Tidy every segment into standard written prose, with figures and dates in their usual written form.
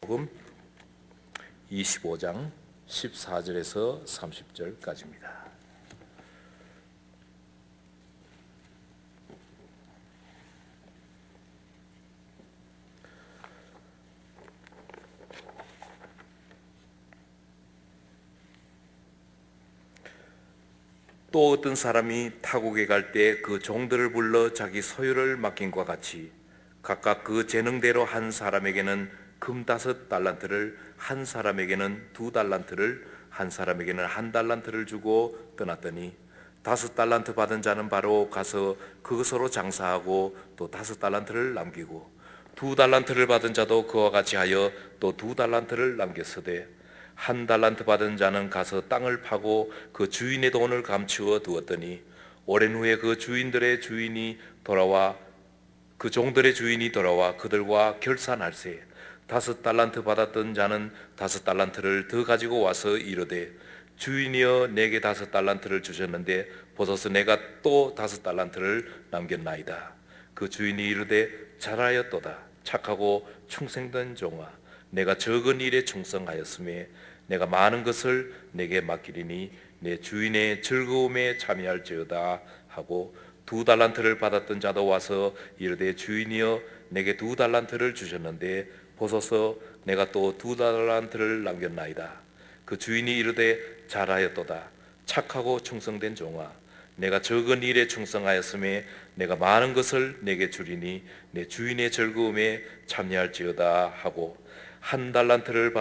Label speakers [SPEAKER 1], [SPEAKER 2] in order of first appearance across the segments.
[SPEAKER 1] 요한복음 25장 14절에서 30절까지입니다. 또 어떤 사람이 타국에 갈 때 그 종들을 불러 자기 소유를 맡김과 같이 각각 그 재능대로 한 사람에게는 금 5달란트를, 한 사람에게는 2달란트를, 한 사람에게는 1달란트를 주고 떠났더니 5달란트 받은 자는 바로 가서 그것으로 장사하고 또 5달란트를 남기고 2달란트를 받은 자도 그와 같이 하여 또 2달란트를 남겼으되 1달란트 받은 자는 가서 땅을 파고 그 주인의 돈을 감추어 두었더니 오랜 후에 그 종들의 주인이 돌아와 그들과 결산할세 5달란트 받았던 자는 5달란트를 더 가지고 와서 이르되 주인이여 내게 5달란트를 주셨는데 보소서 내가 또 5달란트를 남겼나이다. 그 주인이 이르되 잘하였도다. 착하고 충성된 종아, 내가 적은 일에 충성하였으며 내가 많은 것을 내게 맡기리니 내 주인의 즐거움에 참여할지어다 하고 2달란트를 받았던 자도 와서 이르되 주인이여 내게 2달란트를 주셨는데 보소서 내가 또 2달란트를 남겼나이다. 그 주인이 이르되 잘하였도다. 착하고 충성된 종아, 내가 적은 일에 충성하였으며 내가 많은 것을 내게 주리니 내 주인의 즐거움에 참여할지어다 하고 1달란트를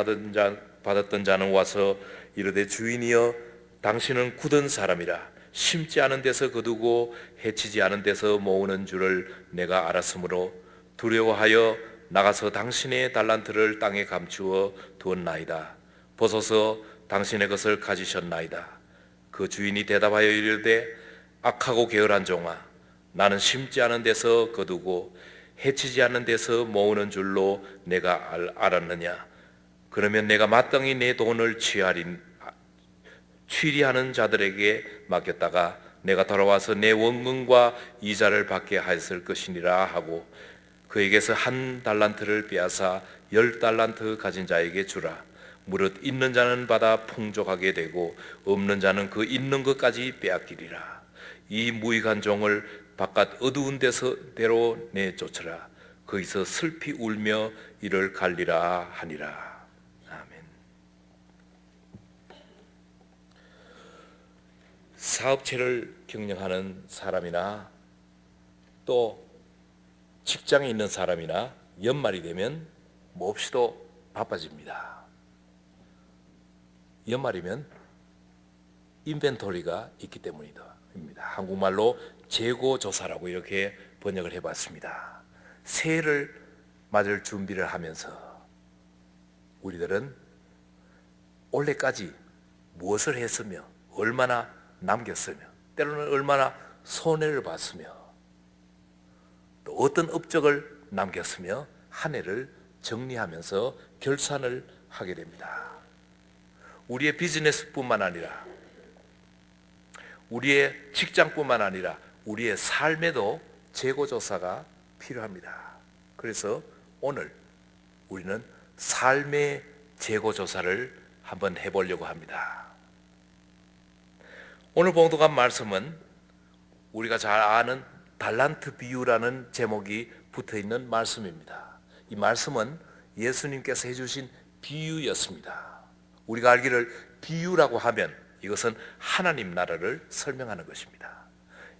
[SPEAKER 1] 받았던 자는 와서 이르되 주인이여 당신은 굳은 사람이라 심지 않은 데서 거두고 해치지 않은 데서 모으는 줄을 내가 알았으므로 두려워하여 나가서 당신의 달란트를 땅에 감추어 두었나이다. 보소서 당신의 것을 가지셨나이다. 그 주인이 대답하여 이르되 악하고 게으른 종아, 나는 심지 않은 데서 거두고 해치지 않는 데서 모으는 줄로 내가 알았느냐? 그러면 내가 마땅히 내 돈을 취리하는 자들에게 맡겼다가 내가 돌아와서 내 원금과 이자를 받게 하였을 것이니라 하고 그에게서 1달란트를 빼앗아 10달란트 가진 자에게 주라. 무릇 있는 자는 받아 풍족하게 되고 없는 자는 그 있는 것까지 빼앗기리라. 이 무익한 종을 바깥 어두운 데로 내쫓으라. 거기서 슬피 울며 이를 갈리라 하니라. 아멘. 사업체를 경영하는 사람이나 또 직장에 있는 사람이나 연말이 되면 몹시도 바빠집니다. 연말이면 인벤토리가 있기 때문입니다. 한국말로 재고조사라고 이렇게 번역을 해봤습니다. 새해를 맞을 준비를 하면서 우리들은 올해까지 무엇을 했으며 얼마나 남겼으며 때로는 얼마나 손해를 봤으며 또 어떤 업적을 남겼으며 한 해를 정리하면서 결산을 하게 됩니다. 우리의 비즈니스뿐만 아니라 우리의 직장뿐만 아니라 우리의 삶에도 재고조사가 필요합니다. 그래서 오늘 우리는 삶의 재고조사를 한번 해보려고 합니다. 오늘 봉독한 말씀은 우리가 잘 아는 달란트 비유라는 제목이 붙어있는 말씀입니다. 이 말씀은 예수님께서 해주신 비유였습니다. 우리가 알기를 비유라고 하면 이것은 하나님 나라를 설명하는 것입니다.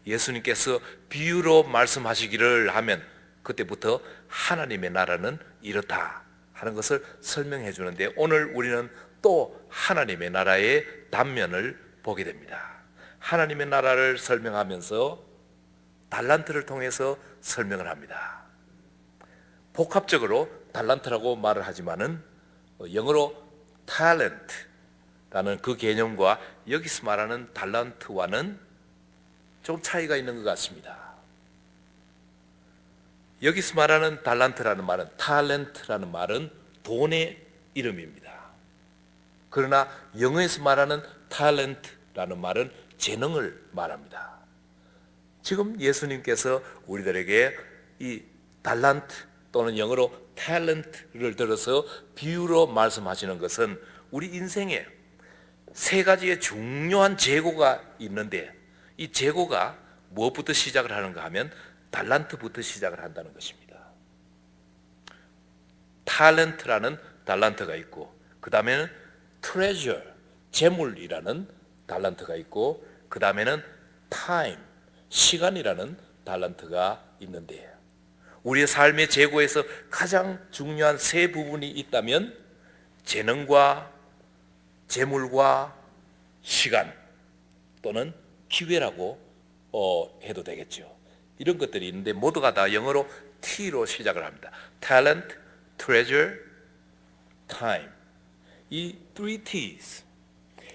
[SPEAKER 1] 예수님께서 비유로 말씀하시기를 하면 그때부터 하나님의 나라는 이렇다 하는 것을 설명해 주는데 오늘 우리는 또 하나님의 나라의 단면을 보게 됩니다. 하나님의 나라를 설명하면서 달란트를 통해서 설명을 합니다. 복합적으로 달란트라고 말을 하지만은 영어로 talent라는 그 개념과 여기서 말하는 달란트와는 좀 차이가 있는 것 같습니다. 여기서 말하는 달란트라는 말은 talent라는 말은 돈의 이름입니다. 그러나 영어에서 말하는 talent라는 말은 재능을 말합니다. 지금 예수님께서 우리들에게 이 달란트 또는 영어로 탤런트를 들어서 비유로 말씀하시는 것은 우리 인생에 세 가지의 중요한 재고가 있는데 이 재고가 무엇부터 시작을 하는가 하면 달란트부터 시작을 한다는 것입니다. 탤런트라는 달란트가 있고 그 다음에는 treasure, 재물이라는 달란트가 있고 그 다음에는 time, 시간이라는 달란트가 있는데 우리의 삶의 재고에서 가장 중요한 세 부분이 있다면 재능과 재물과 시간 또는 기회라고 해도 되겠죠. 이런 것들이 있는데 모두가 다 영어로 T로 시작을 합니다. talent, treasure, time. 이 3T's,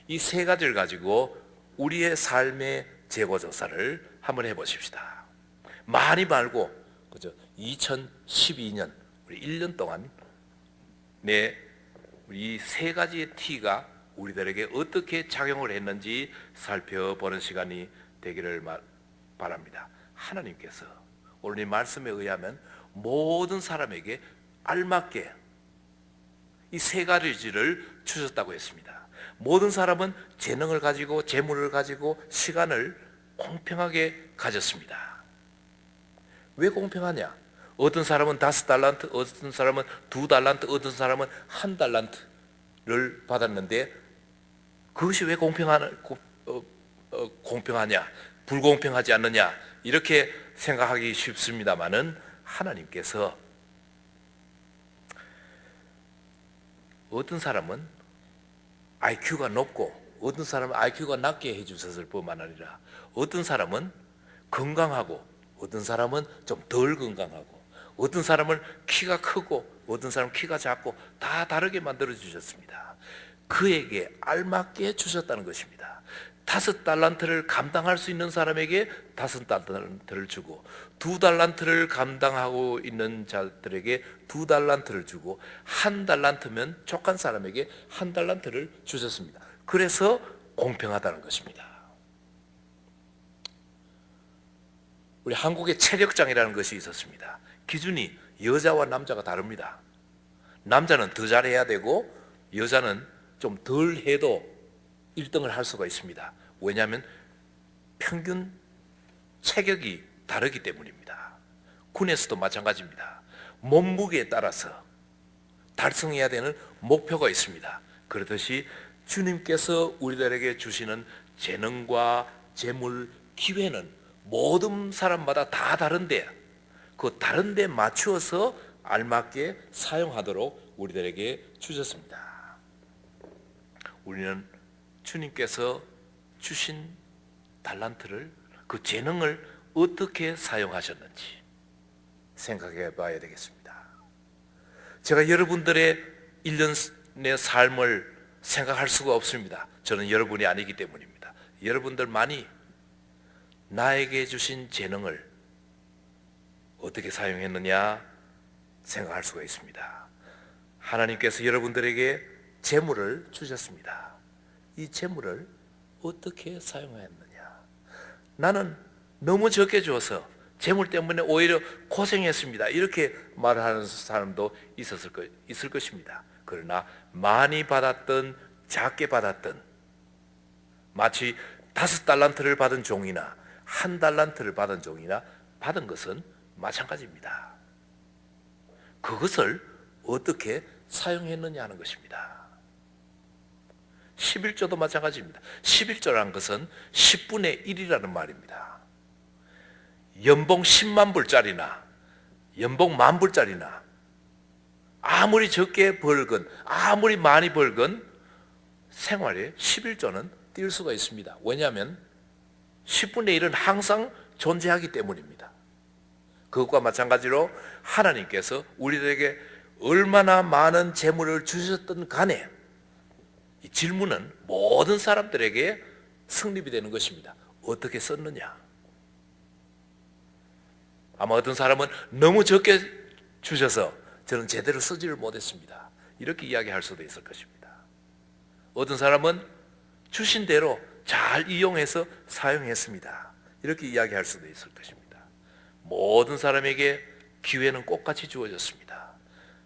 [SPEAKER 1] 이 세 가지를 가지고 우리의 삶의 재고 조사를 한번 해보십시다. 많이 말고 그죠? 2012년 우리 1년 동안 우리 세 가지의 T가 우리들에게 어떻게 작용을 했는지 살펴보는 시간이 되기를 바랍니다. 하나님께서 오늘 이 말씀에 의하면 모든 사람에게 알맞게 이 세 가지를 주셨다고 했습니다. 모든 사람은 재능을 가지고 재물을 가지고 시간을 공평하게 가졌습니다. 왜 공평하냐? 어떤 사람은 5달란트, 어떤 사람은 2달란트, 어떤 사람은 1달란트를 받았는데 그것이 왜 공평하냐? 불공평하지 않느냐? 이렇게 생각하기 쉽습니다만은 하나님께서 어떤 사람은 IQ가 높고 어떤 사람은 IQ가 낮게 해주셨을 뿐만 아니라 어떤 사람은 건강하고 어떤 사람은 좀 덜 건강하고 어떤 사람은 키가 크고 어떤 사람은 키가 작고 다 다르게 만들어 주셨습니다. 그에게 알맞게 주셨다는 것입니다. 5달란트를 감당할 수 있는 사람에게 5달란트를 주고 2달란트를 감당하고 있는 자들에게 2달란트를 주고 1달란트면 족한 사람에게 1달란트를 주셨습니다. 그래서 공평하다는 것입니다. 우리 한국에 체력장이라는 것이 있었습니다. 기준이 여자와 남자가 다릅니다. 남자는 더 잘해야 되고 여자는 좀 덜 해도 1등을 할 수가 있습니다. 왜냐하면 평균 체격이 다르기 때문입니다. 군에서도 마찬가지입니다. 몸무게에 따라서 달성해야 되는 목표가 있습니다. 그렇듯이 주님께서 우리들에게 주시는 재능과 재물, 기회는 모든 사람마다 다 다른데 그 다른데 맞추어서 알맞게 사용하도록 우리들에게 주셨습니다. 우리는 주님께서 주신 달란트를 그 재능을 어떻게 사용하셨는지 생각해 봐야 되겠습니다. 제가 여러분들의 1년의 삶을 생각할 수가 없습니다. 저는 여러분이 아니기 때문입니다. 여러분들만이 나에게 주신 재능을 어떻게 사용했느냐 생각할 수가 있습니다. 하나님께서 여러분들에게 재물을 주셨습니다. 이 재물을 어떻게 사용했느냐? 나는 너무 적게 줘서 재물 때문에 오히려 고생했습니다. 이렇게 말하는 사람도 있을 것입니다. 그러나 많이 받았든 작게 받았든 마치 5달란트를 받은 종이나 1달란트를 받은 종이나 받은 것은 마찬가지입니다. 그것을 어떻게 사용했느냐 하는 것입니다. 11조도 마찬가지입니다. 11조라는 것은 10분의 1이라는 말입니다. 연봉 10만 불짜리나 연봉 10,000불짜리나 아무리 적게 벌건 아무리 많이 벌건 생활에 11조는 뛸 수가 있습니다. 왜냐하면 10분의 1은 항상 존재하기 때문입니다. 그것과 마찬가지로 하나님께서 우리들에게 얼마나 많은 재물을 주셨든 간에 이 질문은 모든 사람들에게 성립이 되는 것입니다. 어떻게 썼느냐? 아마 어떤 사람은 너무 적게 주셔서 저는 제대로 쓰지를 못했습니다. 이렇게 이야기할 수도 있을 것입니다. 어떤 사람은 주신 대로 잘 이용해서 사용했습니다. 이렇게 이야기할 수도 있을 것입니다. 모든 사람에게 기회는 똑같이 주어졌습니다.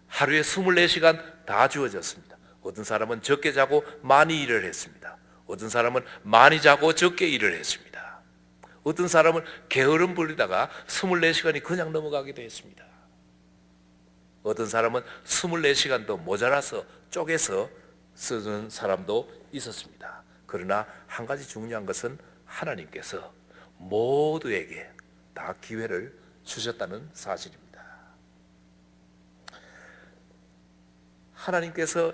[SPEAKER 1] 하루에 24시간 다 주어졌습니다. 어떤 사람은 적게 자고 많이 일을 했습니다. 어떤 사람은 많이 자고 적게 일을 했습니다. 어떤 사람은 게으름 부리다가 24시간이 그냥 넘어가기도 했습니다. 어떤 사람은 24시간도 모자라서 쪼개서 쓰는 사람도 있었습니다. 그러나 한 가지 중요한 것은 하나님께서 모두에게 다 기회를 주셨다는 사실입니다. 하나님께서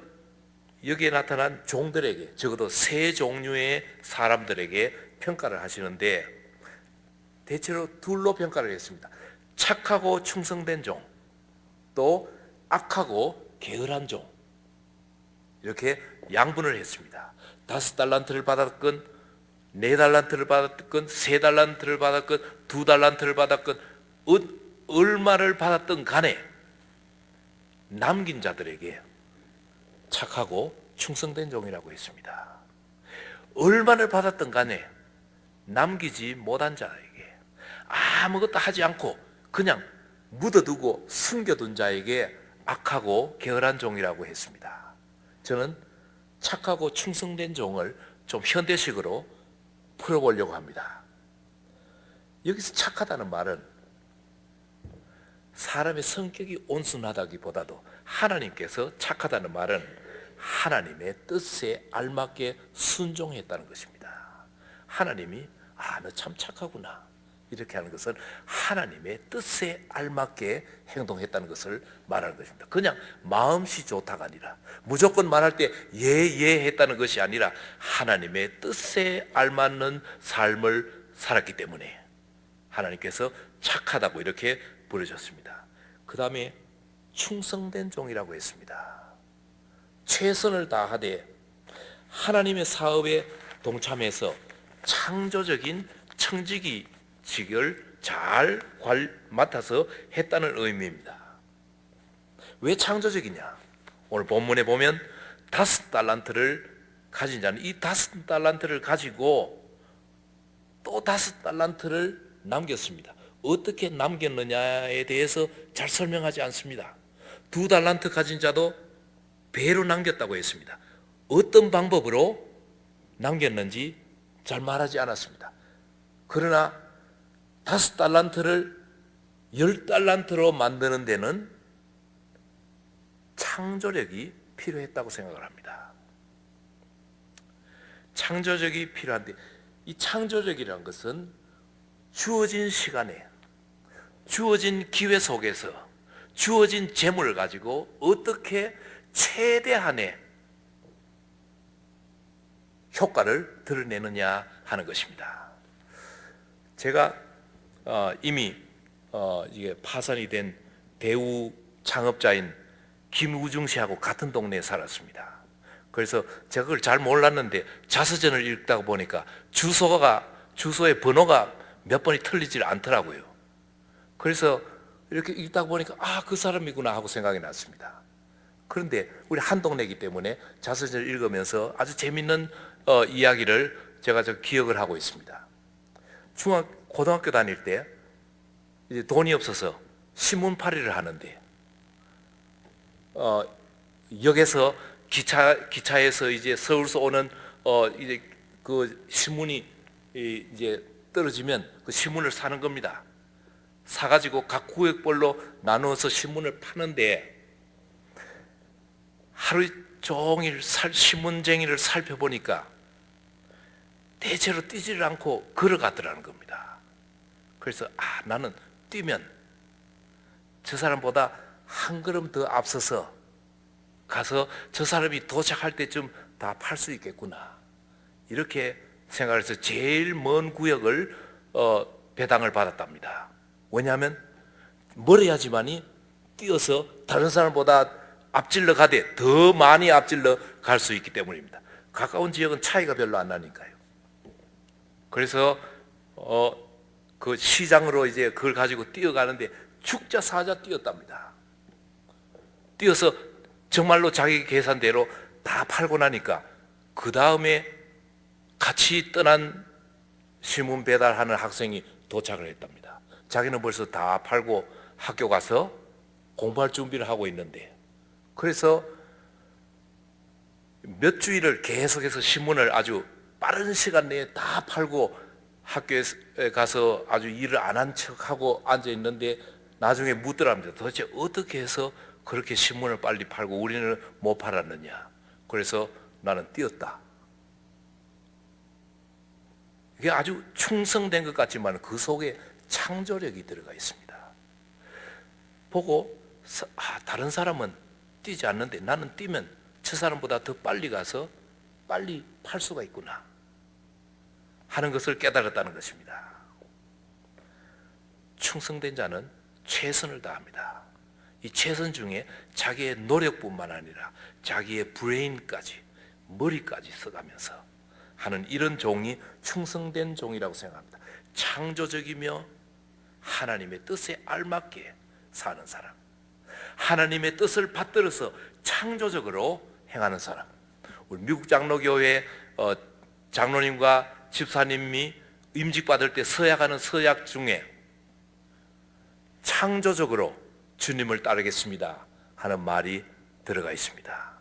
[SPEAKER 1] 여기에 나타난 종들에게, 적어도 세 종류의 사람들에게 평가를 하시는데 대체로 둘로 평가를 했습니다. 착하고 충성된 종, 또 악하고 게으른 종, 이렇게 양분을 했습니다. 5달란트를 받았건 4달란트를 받았건 3달란트를 받았건 2달란트를 받았건 얼마를 받았던 간에 남긴 자들에게 착하고 충성된 종이라고 했습니다. 얼마를 받았던 간에 남기지 못한 자에게, 아무것도 하지 않고 그냥 묻어두고 숨겨둔 자에게 악하고 게으른 종이라고 했습니다. 저는 착하고 충성된 종을 좀 현대식으로 풀어보려고 합니다. 여기서 착하다는 말은 사람의 성격이 온순하다기보다도 하나님께서 착하다는 말은 하나님의 뜻에 알맞게 순종했다는 것입니다. 하나님이 너 참 착하구나 이렇게 하는 것은 하나님의 뜻에 알맞게 행동했다는 것을 말하는 것입니다. 그냥 마음씨 좋다가 아니라 무조건 말할 때 예 했다는 것이 아니라 하나님의 뜻에 알맞는 삶을 살았기 때문에 하나님께서 착하다고 이렇게 부르셨습니다. 그 다음에 충성된 종이라고 했습니다. 최선을 다하되 하나님의 사업에 동참해서 창조적인 청지기직을 잘 맡아서 했다는 의미입니다. 왜 창조적이냐? 오늘 본문에 보면 5달란트를 가진 자는 이 5달란트를 가지고 또 5달란트를 남겼습니다. 어떻게 남겼느냐에 대해서 잘 설명하지 않습니다. 2달란트 가진 자도 배로 남겼다고 했습니다. 어떤 방법으로 남겼는지 잘 말하지 않았습니다. 그러나 5달란트를 10달란트로 만드는 데는 창조력이 필요했다고 생각을 합니다. 창조력이 필요한데 이 창조력이라는 것은 주어진 시간에, 주어진 기회 속에서, 주어진 재물을 가지고 어떻게 최대한의 효과를 드러내느냐 하는 것입니다. 제가 이미 이게 파산이 된 대우 창업자인 김우중 씨하고 같은 동네에 살았습니다. 그래서 제가 그걸 잘 몰랐는데 자서전을 읽다 보니까 주소의 번호가 몇 번이 틀리질 않더라고요. 그래서 이렇게 읽다 보니까 그 사람이구나 하고 생각이 났습니다. 그런데 우리 한 동네이기 때문에 자서전을 읽으면서 아주 재밌는 이야기를 제가 기억을 하고 있습니다. 고등학교 다닐 때 이제 돈이 없어서 신문팔이를 하는데 역에서 기차에서 이제 서울서 오는 이제 그 신문이 이제 떨어지면 그 신문을 사는 겁니다. 사가지고 각 구역별로 나누어서 신문을 파는데 하루 종일 신문쟁이를 살펴보니까 대체로 뛰지를 않고 걸어가더라는 겁니다. 그래서 나는 뛰면 저 사람보다 한 걸음 더 앞서서 가서 저 사람이 도착할 때쯤 다 팔 수 있겠구나 이렇게 생각해서 제일 먼 구역을 배당을 받았답니다. 왜냐하면 멀어야지만이 뛰어서 다른 사람보다 앞질러 가되 더 많이 앞질러 갈 수 있기 때문입니다. 가까운 지역은 차이가 별로 안 나니까요. 그래서 그 시장으로 이제 그걸 가지고 뛰어가는데 죽자 사자 뛰었답니다. 뛰어서 정말로 자기 계산대로 다 팔고 나니까 그 다음에 같이 떠난 신문 배달하는 학생이 도착을 했답니다. 자기는 벌써 다 팔고 학교 가서 공부할 준비를 하고 있는데 그래서 몇 주일을 계속해서 신문을 아주 빠른 시간 내에 다 팔고 학교에 가서 아주 일을 안 한 척하고 앉아 있는데 나중에 묻더랍니다. 도대체 어떻게 해서 그렇게 신문을 빨리 팔고 우리는 못 팔았느냐. 그래서 나는 뛰었다. 이게 아주 충성된 것 같지만 그 속에 창조력이 들어가 있습니다. 보고 다른 사람은 뛰지 않는데 나는 뛰면 저 사람보다 더 빨리 가서 빨리 팔 수가 있구나 하는 것을 깨달았다는 것입니다. 충성된 자는 최선을 다합니다. 이 최선 중에 자기의 노력뿐만 아니라 자기의 브레인까지, 머리까지 써가면서 하는 이런 종이 충성된 종이라고 생각합니다. 창조적이며 하나님의 뜻에 알맞게 사는 사람, 하나님의 뜻을 받들어서 창조적으로 행하는 사람. 우리 미국 장로교회 장로님과 집사님이 임직받을 때 서약하는 서약 중에 창조적으로 주님을 따르겠습니다 하는 말이 들어가 있습니다.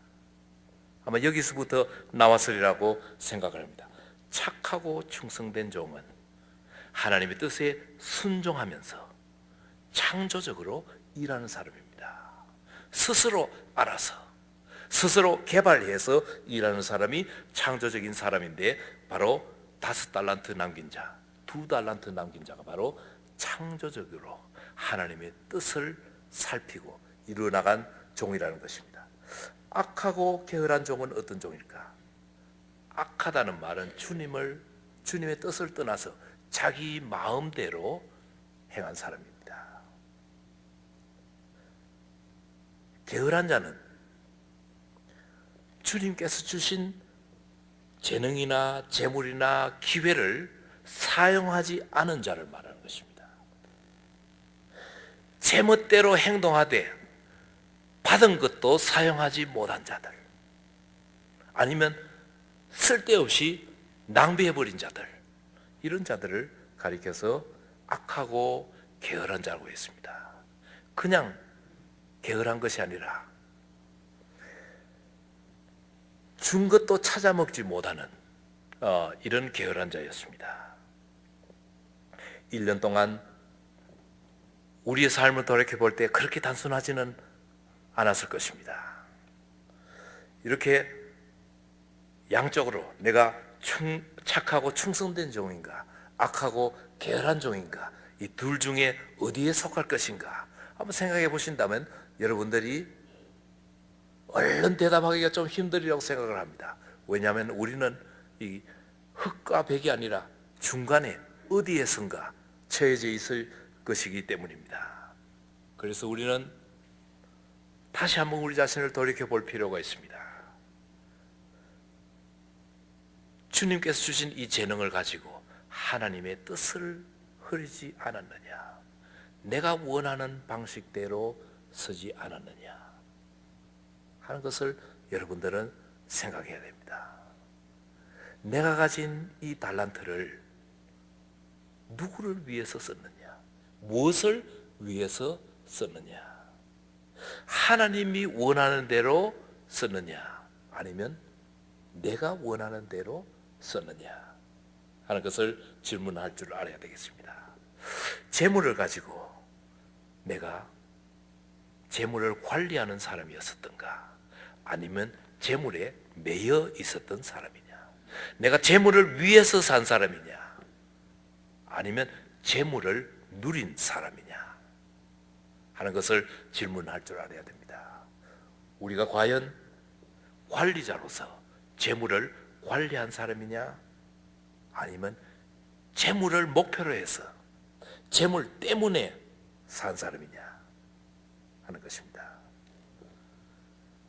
[SPEAKER 1] 아마 여기서부터 나왔으리라고 생각을 합니다. 착하고 충성된 종은 하나님의 뜻에 순종하면서 창조적으로 일하는 사람입니다. 스스로 알아서, 스스로 개발해서 일하는 사람이 창조적인 사람인데, 바로 5달란트 남긴 자, 2달란트 남긴 자가 바로 창조적으로 하나님의 뜻을 살피고 이루어나간 종이라는 것입니다. 악하고 게으른 종은 어떤 종일까? 악하다는 말은 주님의 뜻을 떠나서 자기 마음대로 행한 사람입니다. 게으른 자는 주님께서 주신 재능이나 재물이나 기회를 사용하지 않은 자를 말하는 것입니다. 제멋대로 행동하되 받은 것도 사용하지 못한 자들, 아니면 쓸데없이 낭비해버린 자들, 이런 자들을 가리켜서 악하고 게으른 자라고 했습니다. 그냥 게으른 것이 아니라 준 것도 찾아 먹지 못하는 이런 게으른 자였습니다. 1년 동안 우리의 삶을 돌이켜볼 때 그렇게 단순하지는 않았을 것입니다. 이렇게 양쪽으로 내가 착하고 충성된 종인가, 악하고 게으른 종인가, 이 둘 중에 어디에 속할 것인가 한번 생각해 보신다면 여러분들이 얼른 대답하기가 좀 힘들리라고 생각을 합니다. 왜냐하면 우리는 이 흑과 백이 아니라 중간에 어디에선가 처해져 있을 것이기 때문입니다. 그래서 우리는 다시 한번 우리 자신을 돌이켜 볼 필요가 있습니다. 주님께서 주신 이 재능을 가지고 하나님의 뜻을 흐리지 않았느냐, 내가 원하는 방식대로 쓰지 않았느냐 하는 것을 여러분들은 생각해야 됩니다. 내가 가진 이 달란트를 누구를 위해서 썼느냐, 무엇을 위해서 썼느냐, 하나님이 원하는 대로 썼느냐, 아니면 내가 원하는 대로 썼느냐 하는 것을 질문할 줄 알아야 되겠습니다. 재물을 가지고 내가 재물을 관리하는 사람이었었던가, 아니면 재물에 매여 있었던 사람이냐, 내가 재물을 위해서 산 사람이냐, 아니면 재물을 누린 사람이냐 하는 것을 질문할 줄 알아야 됩니다. 우리가 과연 관리자로서 재물을 관리한 사람이냐, 아니면 재물을 목표로 해서 재물 때문에 산 사람이냐 하는 것입니다.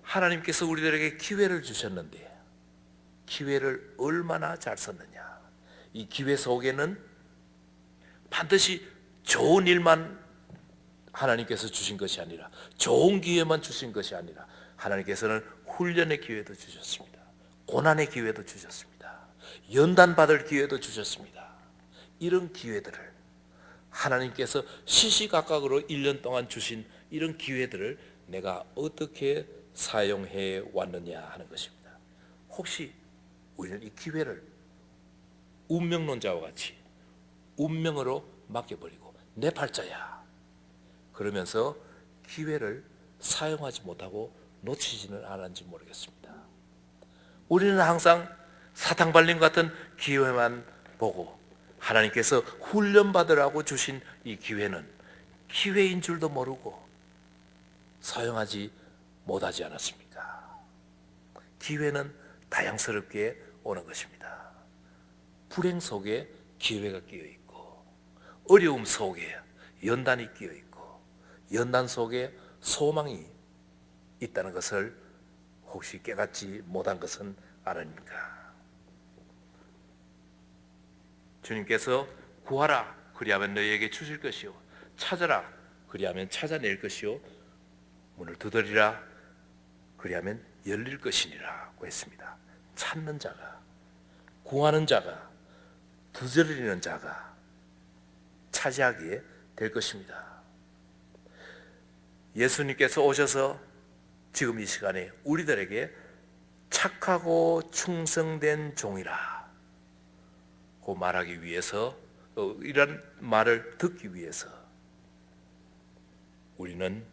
[SPEAKER 1] 하나님께서 우리들에게 기회를 주셨는데 기회를 얼마나 잘 썼느냐, 이 기회 속에는 반드시 좋은 일만 하나님께서 주신 것이 아니라, 좋은 기회만 주신 것이 아니라 하나님께서는 훈련의 기회도 주셨습니다. 고난의 기회도 주셨습니다. 연단받을 기회도 주셨습니다. 이런 기회들을 하나님께서 시시각각으로 1년 동안 주신 이런 기회들을 내가 어떻게 사용해 왔느냐 하는 것입니다. 혹시 우리는 이 기회를 운명론자와 같이 운명으로 맡겨버리고 내 팔자야 그러면서 기회를 사용하지 못하고 놓치지는 않았는지 모르겠습니다. 우리는 항상 사탕발림 같은 기회만 보고 하나님께서 훈련받으라고 주신 이 기회는 기회인 줄도 모르고 사용하지 못하지 않았습니까? 기회는 다양스럽게 오는 것입니다. 불행 속에 기회가 끼어 있고 어려움 속에 연단이 끼어 있고 연단 속에 소망이 있다는 것을 혹시 깨닫지 못한 것은 아닙니까? 주님께서 구하라 그리하면 너희에게 주실 것이요 찾아라 그리하면 찾아낼 것이요 문을 두드리라 그리하면 열릴 것이니라고 했습니다. 찾는 자가 구하는 자가 두드리는 자가 차지하게 될 것입니다. 예수님께서 오셔서 지금 이 시간에 우리들에게 착하고 충성된 종이라 고 말하기 위해서 이런 말을 듣기 위해서 우리는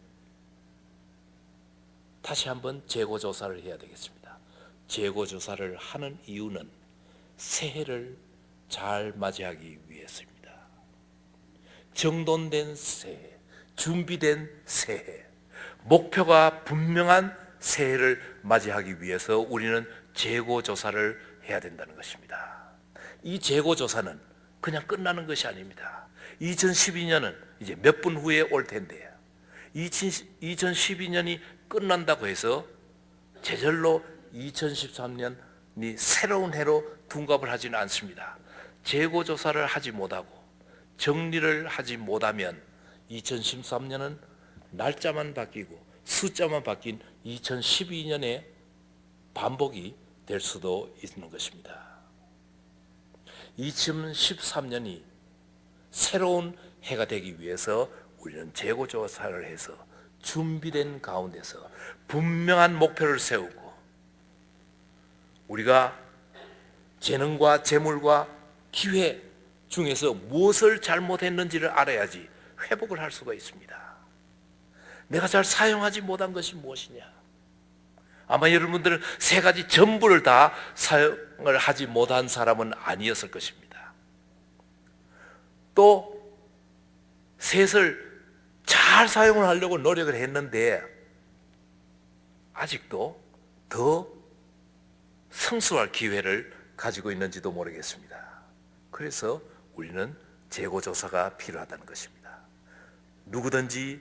[SPEAKER 1] 다시 한번 재고조사를 해야 되겠습니다. 재고조사를 하는 이유는 새해를 잘 맞이하기 위해서입니다. 정돈된 새해, 준비된 새해, 목표가 분명한 새해를 맞이하기 위해서 우리는 재고조사를 해야 된다는 것입니다. 이 재고조사는 그냥 끝나는 것이 아닙니다. 2012년은 이제 몇 분 후에 올 텐데 2012년이 끝난다고 해서 제절로 2013년이 새로운 해로 둔갑을 하지는 않습니다. 재고조사를 하지 못하고 정리를 하지 못하면 2013년은 날짜만 바뀌고 숫자만 바뀐 2012년의 반복이 될 수도 있는 것입니다. 2013년이 새로운 해가 되기 위해서 우리는 재고조사를 해서 준비된 가운데서 분명한 목표를 세우고 우리가 재능과 재물과 기회 중에서 무엇을 잘못했는지를 알아야지 회복을 할 수가 있습니다. 내가 잘 사용하지 못한 것이 무엇이냐? 아마 여러분들은 세 가지 전부를 다 사용을 하지 못한 사람은 아니었을 것입니다. 또 셋을 잘 사용을 하려고 노력을 했는데 아직도 더 성수할 기회를 가지고 있는지도 모르겠습니다. 그래서 우리는 재고조사가 필요하다는 것입니다. 누구든지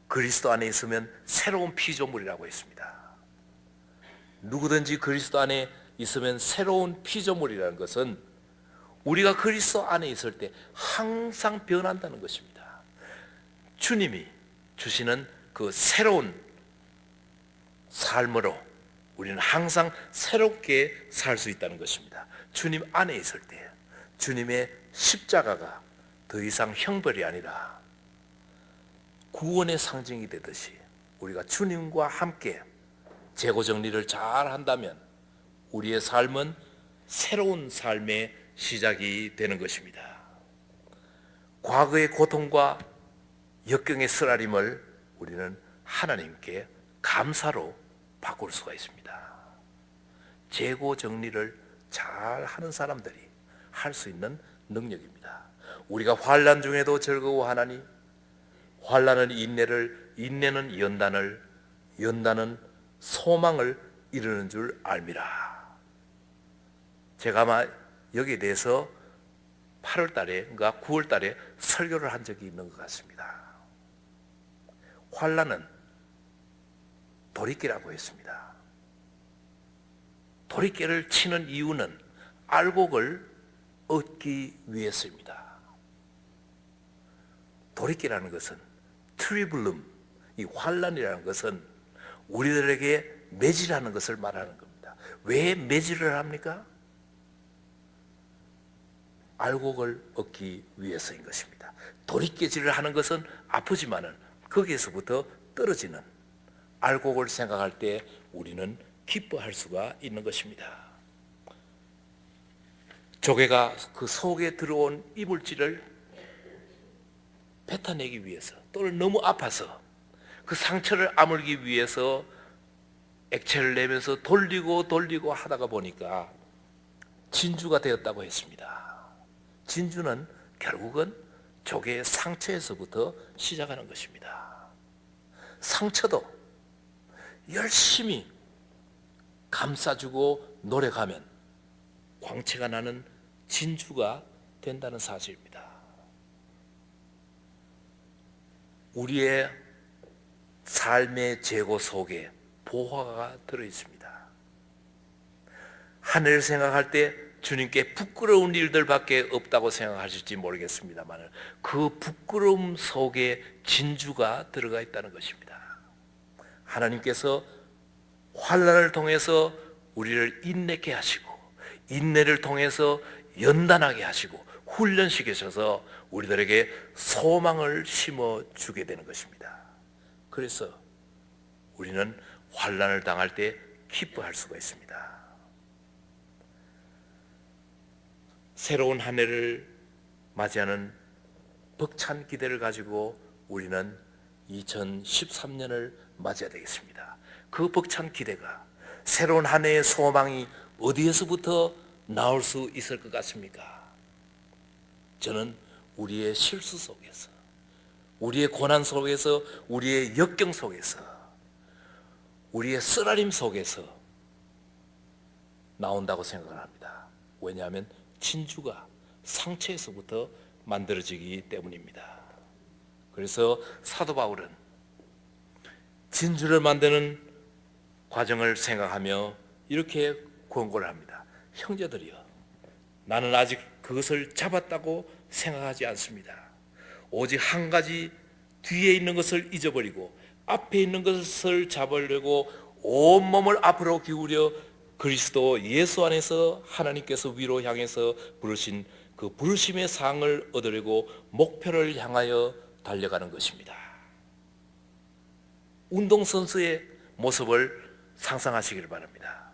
[SPEAKER 1] 그리스도 안에 있으면 새로운 피조물이라고 했습니다. 누구든지 그리스도 안에 있으면 새로운 피조물이라는 것은 우리가 그리스도 안에 있을 때 항상 변한다는 것입니다. 주님이 주시는 그 새로운 삶으로 우리는 항상 새롭게 살 수 있다는 것입니다. 주님 안에 있을 때 주님의 십자가가 더 이상 형벌이 아니라 구원의 상징이 되듯이 우리가 주님과 함께 재고정리를 잘 한다면 우리의 삶은 새로운 삶의 시작이 되는 것입니다. 과거의 고통과 역경의 쓰라림을 우리는 하나님께 감사로 바꿀 수가 있습니다. 재고 정리를 잘 하는 사람들이 할 수 있는 능력입니다. 우리가 환난 중에도 즐거워하나니 환난은 인내를, 인내는 연단을, 연단은 소망을 이루는 줄 알미라. 제가 아마 여기에 대해서 8월 달에인가 9월 달에 설교를 한 적이 있는 것 같습니다. 환난은 도리깨라고 했습니다. 도리깨를 치는 이유는 알곡을 얻기 위해서입니다. 도리깨라는 것은 트리블룸, 이 환난이라는 것은 우리들에게 매질하는 것을 말하는 겁니다. 왜 매질을 합니까? 알곡을 얻기 위해서인 것입니다. 도리깨질을 하는 것은 아프지만은 거기에서부터 떨어지는 알곡을 생각할 때 우리는 기뻐할 수가 있는 것입니다. 조개가 그 속에 들어온 이물질을 뱉어내기 위해서 또는 너무 아파서 그 상처를 아물기 위해서 액체를 내면서 돌리고 하다가 보니까 진주가 되었다고 했습니다. 진주는 결국은 조개의 상처에서부터 시작하는 것입니다. 상처도 열심히 감싸주고 노력하면 광채가 나는 진주가 된다는 사실입니다. 우리의 삶의 재고 속에 보화가 들어있습니다. 하늘을 생각할 때 주님께 부끄러운 일들밖에 없다고 생각하실지 모르겠습니다만 그 부끄러움 속에 진주가 들어가 있다는 것입니다. 하나님께서 환난을 통해서 우리를 인내케 하시고 인내를 통해서 연단하게 하시고 훈련시키셔서 우리들에게 소망을 심어주게 되는 것입니다. 그래서 우리는 환난을 당할 때 기뻐할 수가 있습니다. 새로운 한 해를 맞이하는 벅찬 기대를 가지고 우리는 2013년을 맞이해야 되겠습니다. 그 벅찬 기대가 새로운 한 해의 소망이 어디에서부터 나올 수 있을 것 같습니까? 저는 우리의 실수 속에서, 우리의 고난 속에서, 우리의 역경 속에서, 우리의 쓰라림 속에서 나온다고 생각을 합니다. 왜냐하면 진주가 상처에서부터 만들어지기 때문입니다. 그래서 사도 바울은 진주를 만드는 과정을 생각하며 이렇게 권고를 합니다. 형제들이여, 나는 아직 그것을 잡았다고 생각하지 않습니다. 오직 한 가지 뒤에 있는 것을 잊어버리고 앞에 있는 것을 잡으려고 온몸을 앞으로 기울여 그리스도 예수 안에서 하나님께서 위로 향해서 부르신 그 부르심의 상을 얻으려고 목표를 향하여 달려가는 것입니다. 운동선수의 모습을 상상하시길 바랍니다.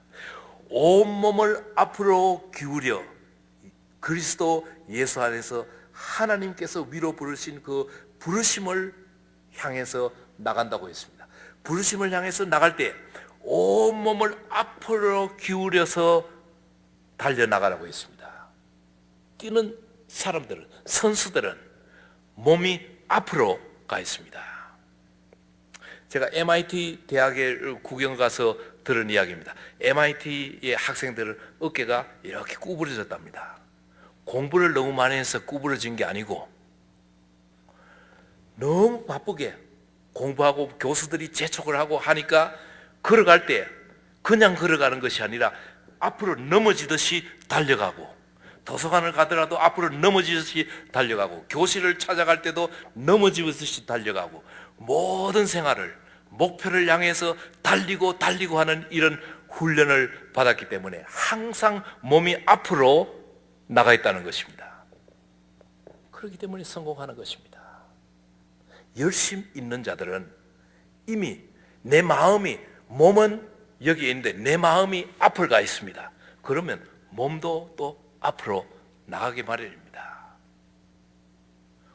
[SPEAKER 1] 온몸을 앞으로 기울여 그리스도 예수 안에서 하나님께서 위로 부르신 그 부르심을 향해서 나간다고 했습니다. 부르심을 향해서 나갈 때 온몸을 앞으로 기울여서 달려나가라고 했습니다. 뛰는 사람들은, 선수들은 몸이 앞으로 가 있습니다. 제가 MIT 대학에 구경 가서 들은 이야기입니다. MIT의 학생들은 어깨가 이렇게 구부러졌답니다. 공부를 너무 많이 해서 구부러진 게 아니고 너무 바쁘게 공부하고 교수들이 재촉을 하고 하니까 걸어갈 때 그냥 걸어가는 것이 아니라 앞으로 넘어지듯이 달려가고, 도서관을 가더라도 앞으로 넘어지듯이 달려가고, 교실을 찾아갈 때도 넘어지듯이 달려가고, 모든 생활을 목표를 향해서 달리고 하는 이런 훈련을 받았기 때문에 항상 몸이 앞으로 나가 있다는 것입니다. 그렇기 때문에 성공하는 것입니다. 열심 있는 자들은 이미 내 마음이, 몸은 여기에 있는데 내 마음이 앞을 가 있습니다. 그러면 몸도 또 앞으로 나가기 마련입니다.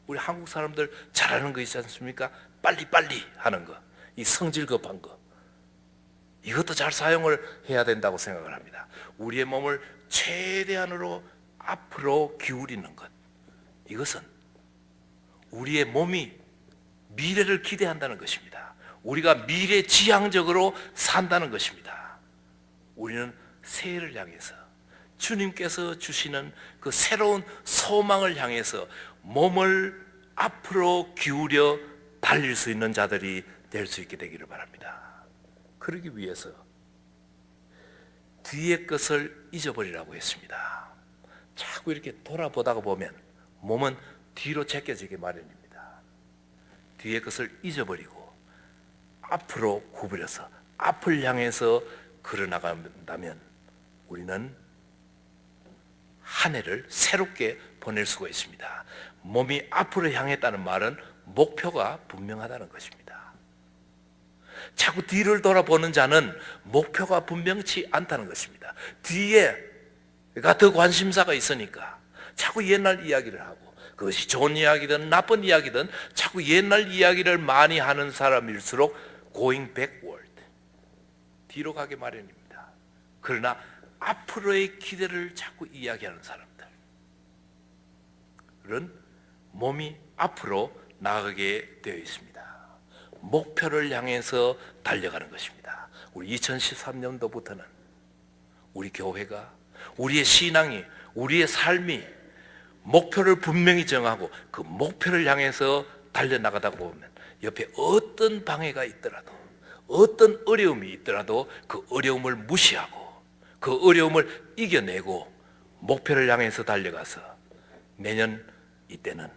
[SPEAKER 1] 우리 한국 사람들 잘하는 거 있지 않습니까? 빨리빨리 하는 거, 이 성질 급한 거, 이것도 잘 사용을 해야 된다고 생각을 합니다. 우리의 몸을 최대한으로 앞으로 기울이는 것, 이것은 우리의 몸이 미래를 기대한다는 것입니다. 우리가 미래지향적으로 산다는 것입니다. 우리는 새해를 향해서 주님께서 주시는 그 새로운 소망을 향해서 몸을 앞으로 기울여 달릴 수 있는 자들이 될 수 있게 되기를 바랍니다. 그러기 위해서 뒤의 것을 잊어버리라고 했습니다. 자꾸 이렇게 돌아보다가 보면 몸은 뒤로 제껴지기 마련입니다. 뒤의 것을 잊어버리고 앞으로 구부려서 앞을 향해서 걸어나간다면 우리는 한 해를 새롭게 보낼 수가 있습니다. 몸이 앞으로 향했다는 말은 목표가 분명하다는 것입니다. 자꾸 뒤를 돌아보는 자는 목표가 분명치 않다는 것입니다. 뒤에가 더 관심사가 있으니까 자꾸 옛날 이야기를 하고, 그것이 좋은 이야기든 나쁜 이야기든 자꾸 옛날 이야기를 많이 하는 사람일수록 going backward, 뒤로 가게 마련입니다. 그러나 앞으로의 기대를 자꾸 이야기하는 사람들은 몸이 앞으로 나가게 되어 있습니다. 목표를 향해서 달려가는 것입니다. 우리 2013년도부터는 우리 교회가, 우리의 신앙이, 우리의 삶이 목표를 분명히 정하고 그 목표를 향해서 달려나가다 보면 옆에 어떤 방해가 있더라도, 어떤 어려움이 있더라도 그 어려움을 무시하고 그 어려움을 이겨내고 목표를 향해서 달려가서 내년 이때는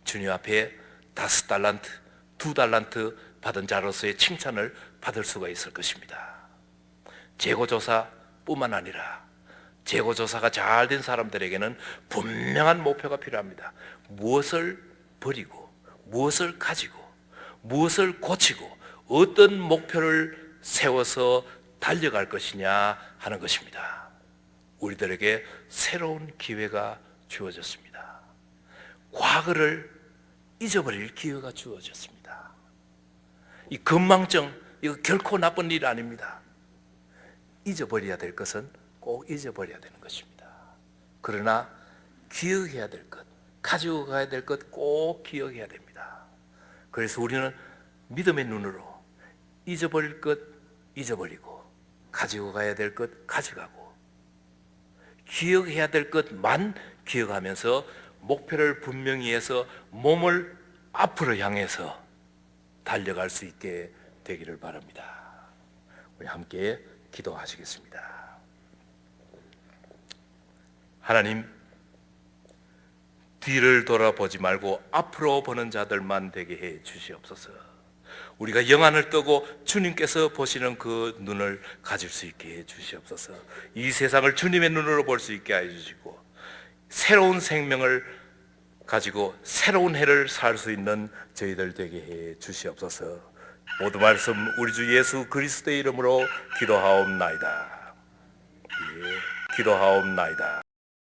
[SPEAKER 1] 주님 앞에 5달란트, 2달란트 받은 자로서의 칭찬을 받을 수가 있을 것입니다. 재고조사뿐만 아니라 재고조사가 잘 된 사람들에게는 분명한 목표가 필요합니다. 무엇을 버리고, 무엇을 가지고, 무엇을 고치고, 어떤 목표를 세워서 달려갈 것이냐 하는 것입니다. 우리들에게 새로운 기회가 주어졌습니다. 과거를 잊어버릴 기회가 주어졌습니다. 이 건망증, 이거 결코 나쁜 일 아닙니다. 잊어버려야 될 것은 꼭 잊어버려야 되는 것입니다. 그러나 기억해야 될 것, 가지고 가야 될 것 꼭 기억해야 됩니다. 그래서 우리는 믿음의 눈으로 잊어버릴 것 잊어버리고, 가지고 가야 될 것 가져가고, 기억해야 될 것만 기억하면서 목표를 분명히 해서 몸을 앞으로 향해서 달려갈 수 있게 되기를 바랍니다. 우리 함께 기도하시겠습니다. 하나님, 뒤를 돌아보지 말고 앞으로 보는 자들만 되게 해 주시옵소서. 우리가 영안을 뜨고 주님께서 보시는 그 눈을 가질 수 있게 해 주시옵소서. 이 세상을 주님의 눈으로 볼 수 있게 해 주시고, 새로운 생명을 가지고 새로운 해를 살 수 있는 저희들 되게 해 주시옵소서. 모든 말씀 우리 주 예수 그리스도의 이름으로 기도하옵나이다. 예, 기도하옵나이다.